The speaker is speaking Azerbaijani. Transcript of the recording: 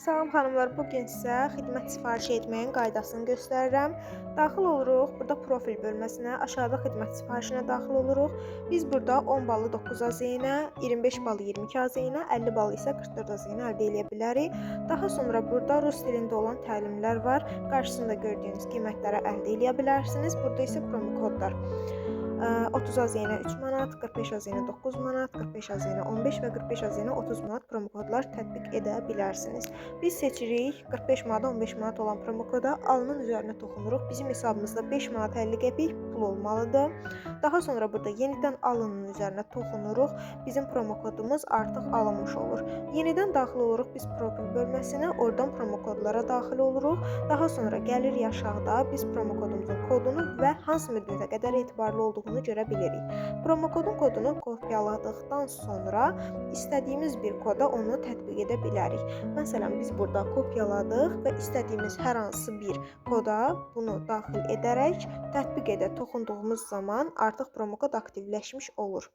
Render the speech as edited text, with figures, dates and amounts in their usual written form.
Salam xanımlar, bu gün sizə xidmət sifarişi etməyin qaydasını göstərirəm. Daxil oluruq burada profil bölməsinə, aşağıda xidmət sifarişinə daxil oluruq. Biz burada 10 balı 9 AZ-nə, 25 balı 22 AZ-nə, 50 balı isə 44 AZ-nə əldə edə bilərik. Daha sonra burada rus dilində olan təlimlər var. Qarşısında gördüyünüz qiymətləri əldə edə bilərsiniz. Burada isə promo kodlar. 30 AZ-nə 3 manat, 45 AZ-nə 9 manat, 45 AZ-nə 15 və 45 AZ-nə 30 manat promo kodlar tətbiq edə bilərsiniz. Biz seçirik 45 manat 15 manat olan promo koda, alının üzərinə toxunuruq. Bizim hesabımızda 5 manat 50 qəpik pul olmalıdır. Daha sonra burada yenidən alının üzərinə toxunuruq. Bizim promo kodumuz artıq alınmış olur. Yenidən daxil oluruq biz profil bölməsinə, oradan promo kodlara daxil oluruq. Daha sonra gəlirik aşağıda biz promo kodumuzun kodunu və hansı müddətə qədər etibarlı olduğunu görə bilirik. Promo kodun kodunu kopyaladıqdan sonra istədiyimiz bir koda onu tətbiq edə bilərik. Məsələn, biz burada kopyaladıq və istədiyimiz hər hansı bir koda bunu daxil edərək tətbiq edə toxunduğumuz zaman artıq promo kod aktivləşmiş olur.